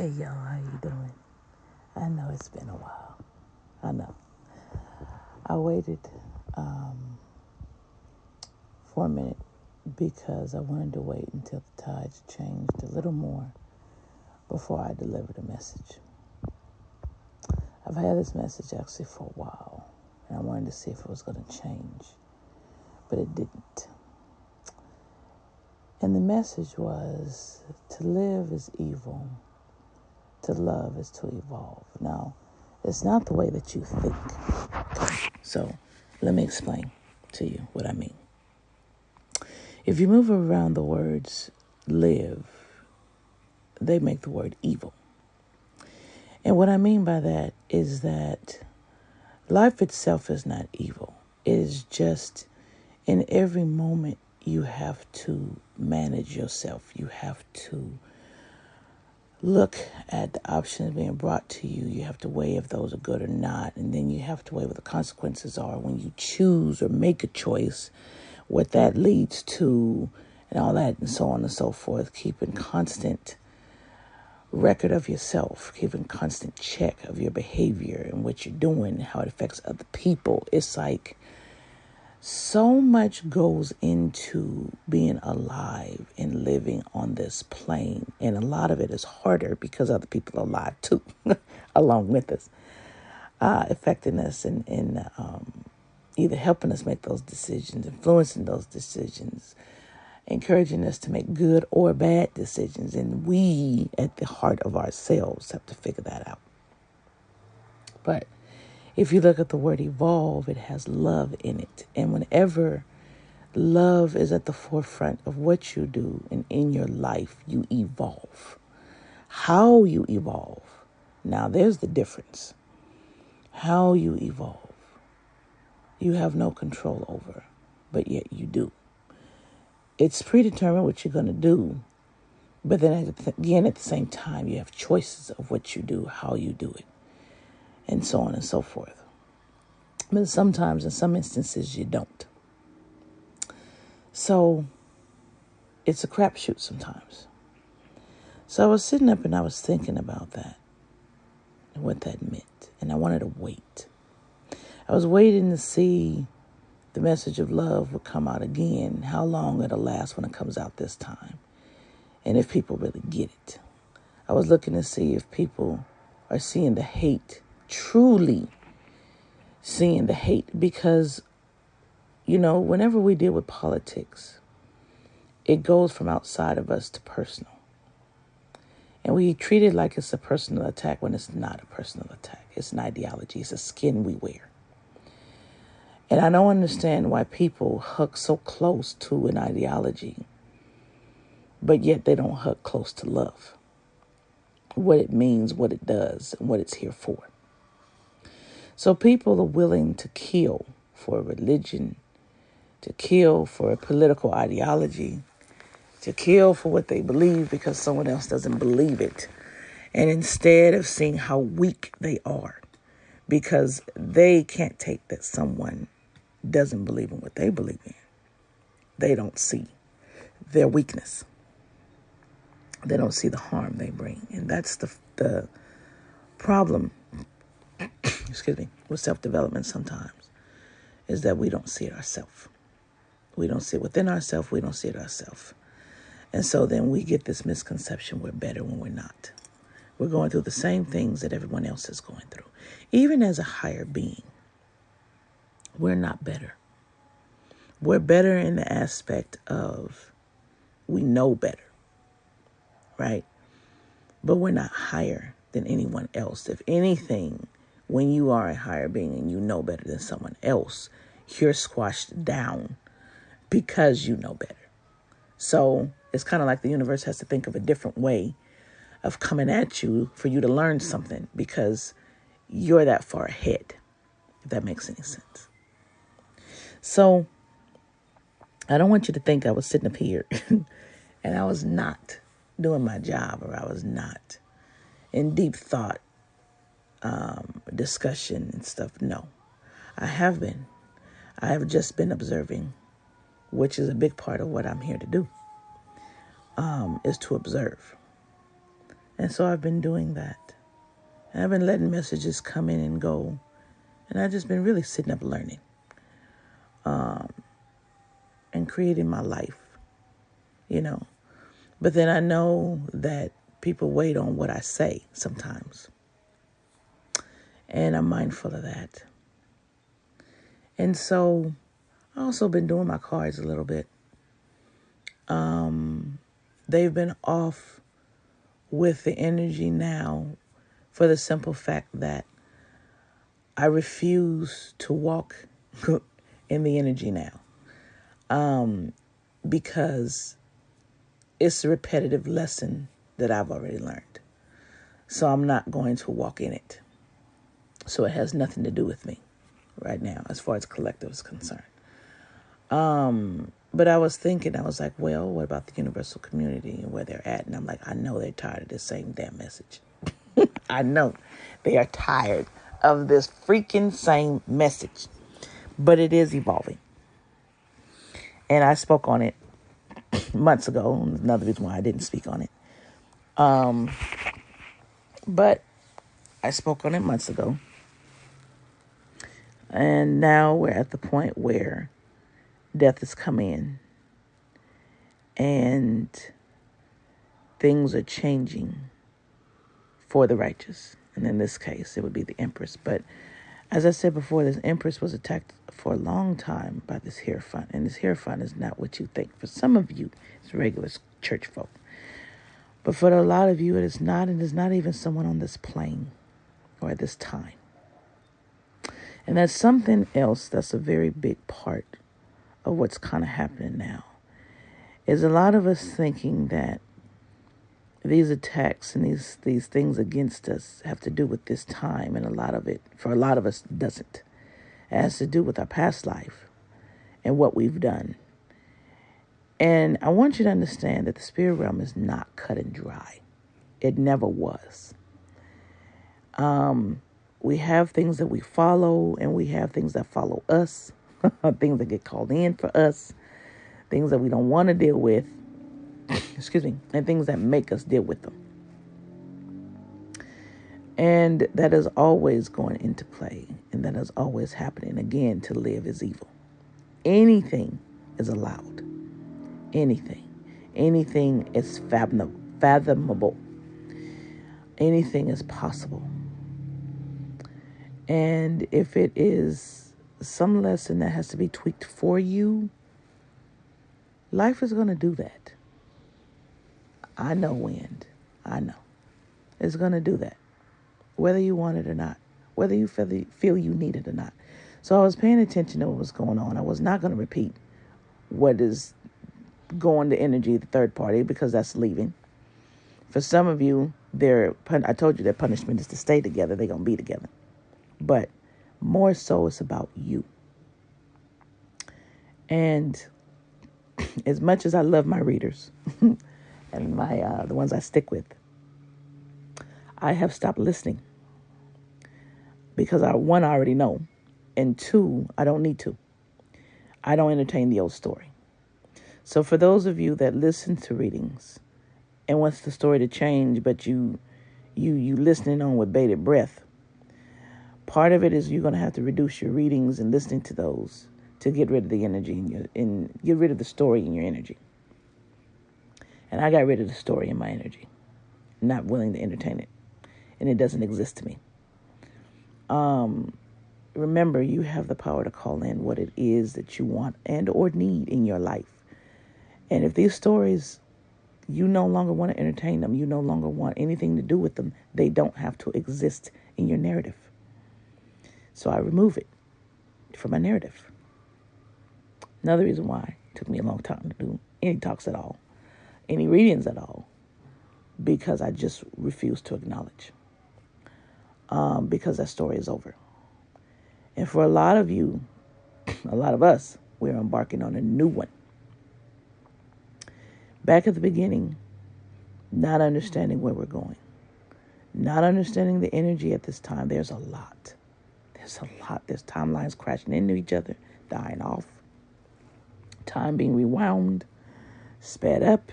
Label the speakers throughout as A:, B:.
A: Hey y'all, how you doing? I know it's been a while. I know. I waited for a minute because I wanted to wait until the tides changed a little more before I delivered a message. I've had this message actually for a while, and I wanted to see if it was going to change, but it didn't. And the message was, to live is evil, to love is to evolve. Now, it's not the way that you think. So, let me explain to you what I mean. If you move around the words live, they make the word evil. And what I mean by that is that life itself is not evil. It is just in every moment you have to manage yourself. You have to look at the options being brought to you. You have to weigh if those are good or not. And then you have to weigh what the consequences are when you choose or make a choice, what that leads to, and all that, and so on and so forth. Keeping constant record of yourself, keeping constant check of your behavior and what you're doing, how it affects other people. It's like so much goes into being alive and living on this plane. And a lot of it is harder because other people are alive too, along with us, affecting us and either helping us make those decisions, influencing those decisions, encouraging us to make good or bad decisions. And we, at the heart of ourselves, have to figure that out. But if you look at the word evolve, it has love in it. And whenever love is at the forefront of what you do and in your life, you evolve. How you evolve, now there's the difference. How you evolve, you have no control over, but yet you do. It's predetermined what you're going to do, but then again, at the same time, you have choices of what you do, how you do it, and so on and so forth. But sometimes, in some instances, you don't. So it's a crapshoot sometimes. So I was sitting up and I was thinking about that and what that meant, and I wanted to wait. I was waiting to see the message of love would come out again, how long it'll last when it comes out this time, and if people really get it. I was looking to see if people are seeing the hate, truly seeing the hate, because, whenever we deal with politics, it goes from outside of us to personal. And we treat it like it's a personal attack when it's not a personal attack. It's an ideology. It's a skin we wear. And I don't understand why people hook so close to an ideology, but yet they don't hook close to love. What it means, what it does, and what it's here for. So people are willing to kill for a religion, to kill for a political ideology, to kill for what they believe because someone else doesn't believe it. And instead of seeing how weak they are, because they can't take that someone doesn't believe in what they believe in. They don't see their weakness. They don't see the harm they bring. And that's the problem, with self-development sometimes, is that we don't see it ourselves. We don't see it within ourselves. We don't see it ourselves. And so then we get this misconception we're better when we're not. We're going through the same things that everyone else is going through. Even as a higher being, we're not better. We're better in the aspect of we know better, right? But we're not higher than anyone else. If anything, when you are a higher being and you know better than someone else, you're squashed down because you know better. So it's kind of like the universe has to think of a different way of coming at you for you to learn something because you're that far ahead, if that makes any sense. So I don't want you to think I was sitting up here and I was not doing my job, or I was not in deep thought, discussion and stuff. No, I have been. I have just been observing, which is a big part of what I'm here to do, is to observe. And so I've been doing that. And I've been letting messages come in and go. And I've just been really sitting up learning. And creating my life, But then I know that people wait on what I say sometimes. And I'm mindful of that. And so I've also been doing my cards a little bit. They've been off with the energy now for the simple fact that I refuse to walk in the energy now. Because it's a repetitive lesson that I've already learned. So I'm not going to walk in it. So it has nothing to do with me right now as far as collective is concerned. But I was thinking, I was like, well, what about the universal community and where they're at? And I'm like, I know they're tired of this same damn message. I know they are tired of this freaking same message. But it is evolving. And I spoke on it months ago. Another reason why I didn't speak on it. But I spoke on it months ago. And now we're at the point where death has come in. And things are changing for the righteous. And in this case, it would be the Empress. But as I said before, this Empress was attacked for a long time by this Hierophant. And this Hierophant is not what you think. For some of you, it's regular church folk. But for a lot of you, it is not. And it's not even someone on this plane or at this time. And that's something else that's a very big part of what's kind of happening now. Is a lot of us thinking that these attacks and these things against us have to do with this time, and a lot of it, for a lot of us, doesn't. It has to do with our past life and what we've done. And I want you to understand that the spirit realm is not cut and dry. It never was. We have things that we follow, and we have things that follow us, things that get called in for us, things that we don't want to deal with, and things that make us deal with them. And that is always going into play, and that is always happening. Again, to live is evil. Anything is allowed. Anything. Anything is fathomable. Anything is possible. And if it is some lesson that has to be tweaked for you, life is going to do that. I know, Wind. I know. It's going to do that. Whether you want it or not. Whether you feel you need it or not. So I was paying attention to what was going on. I was not going to repeat what is going to energy, the third party, because that's leaving. For some of you, I told you their punishment is to stay together. They're going to be together. But more so, it's about you. And as much as I love my readers and the ones I stick with, I have stopped listening. Because one, I already know. And two, I don't need to. I don't entertain the old story. So for those of you that listen to readings and wants the story to change, but you listening on with bated breath, part of it is you're going to have to reduce your readings and listening to those to get rid of the energy and get rid of the story in your energy. And I got rid of the story in my energy, not willing to entertain it. And it doesn't exist to me. Remember, you have the power to call in what it is that you want and or need in your life. And if these stories, you no longer want to entertain them, you no longer want anything to do with them, they don't have to exist in your narrative. So I remove it from my narrative. Another reason why it took me a long time to do any talks at all, any readings at all, because I just refuse to acknowledge. Because that story is over. And for a lot of you, a lot of us, we're embarking on a new one. Back at the beginning, not understanding where we're going, not understanding the energy at this time, there's a lot. There's timelines crashing into each other, dying off, time being rewound, sped up,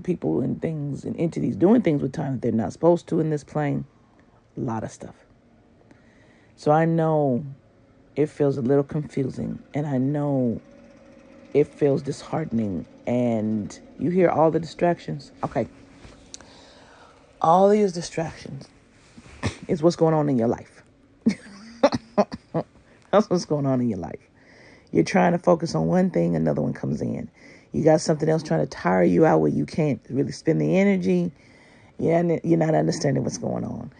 A: people and things and entities doing things with time that they're not supposed to in this plane. A lot of stuff. So I know it feels a little confusing, and I know it feels disheartening, and you hear all the distractions. Okay. All these distractions is what's going on in your life. That's what's going on in your life. You're trying to focus on one thing, another one comes in. You got something else trying to tire you out where you can't really spend the energy. You're not understanding what's going on.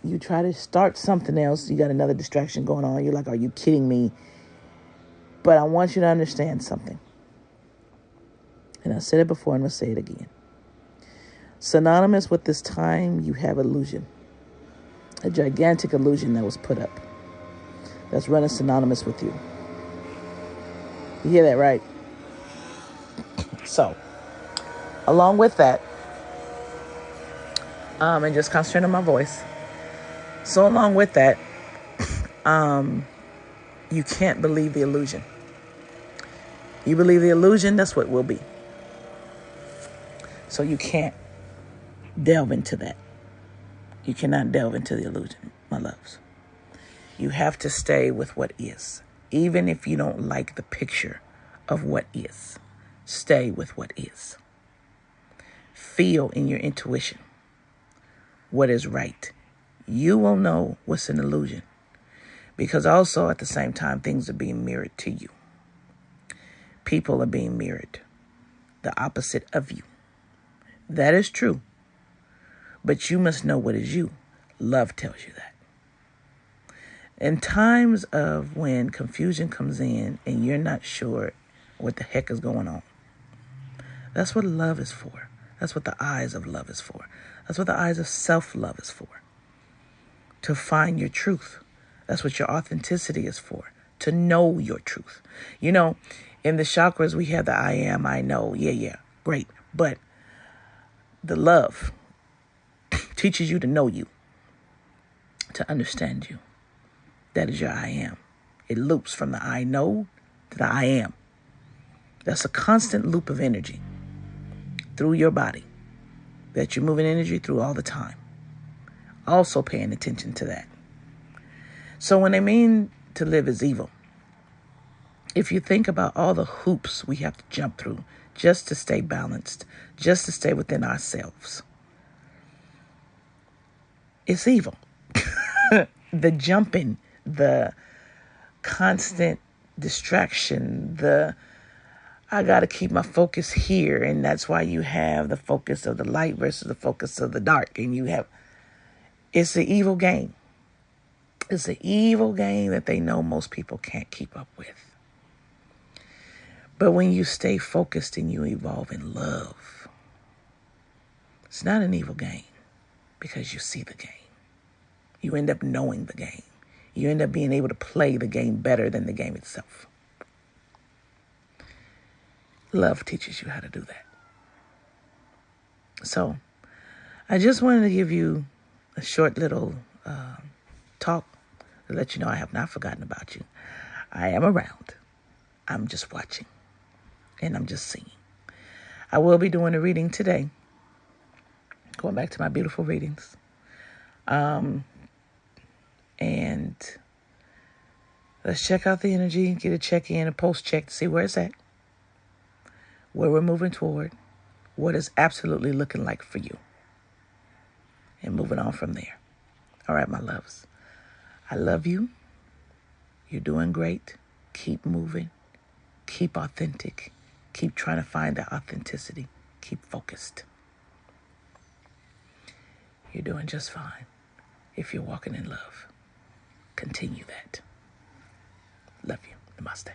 A: You try to start something else. You got another distraction going on. You're like, are you kidding me? But I want you to understand something. And I said it before and I'll say it again. Synonymous with this time, you have illusion. A gigantic illusion that was put up. That's running synonymous with you. You hear that, right? So, along with that, and just concentrate on my voice. So along with that, you can't believe the illusion. You believe the illusion, that's what will be. So you can't delve into that. You cannot delve into the illusion, my loves. You have to stay with what is. Even if you don't like the picture of what is, stay with what is. Feel in your intuition what is right. You will know what's an illusion, because also at the same time, things are being mirrored to you. People are being mirrored, the opposite of you. That is true, but you must know what is you. Love tells you that. In times of when confusion comes in and you're not sure what the heck is going on, that's what love is for. That's what the eyes of love is for. That's what the eyes of self-love is for. To find your truth. That's what your authenticity is for. To know your truth. You know, in the chakras, we have the I am, I know. Yeah, great. But the love teaches you to know you, to understand you. That is your I am. It loops from the I know to the I am. That's a constant loop of energy through your body that you're moving energy through all the time. Also paying attention to that. So when they mean to live is evil, if you think about all the hoops we have to jump through just to stay balanced, just to stay within ourselves, it's evil. The jumping, the constant distraction, I got to keep my focus here. And that's why you have the focus of the light versus the focus of the dark. And it's an evil game. It's an evil game that they know most people can't keep up with. But when you stay focused and you evolve in love, it's not an evil game because you see the game. You end up knowing the game. You end up being able to play the game better than the game itself. Love teaches you how to do that. So, I just wanted to give you a short little talk to let you know I have not forgotten about you. I am around. I'm just watching. And I'm just seeing. I will be doing a reading today. Going back to my beautiful readings. And let's check out the energy, get a check-in, a post-check to see where it's at, where we're moving toward, what is absolutely looking like for you, and moving on from there. All right, my loves. I love you. You're doing great. Keep moving. Keep authentic. Keep trying to find that authenticity. Keep focused. You're doing just fine if you're walking in love. Continue that. Love you. Namaste.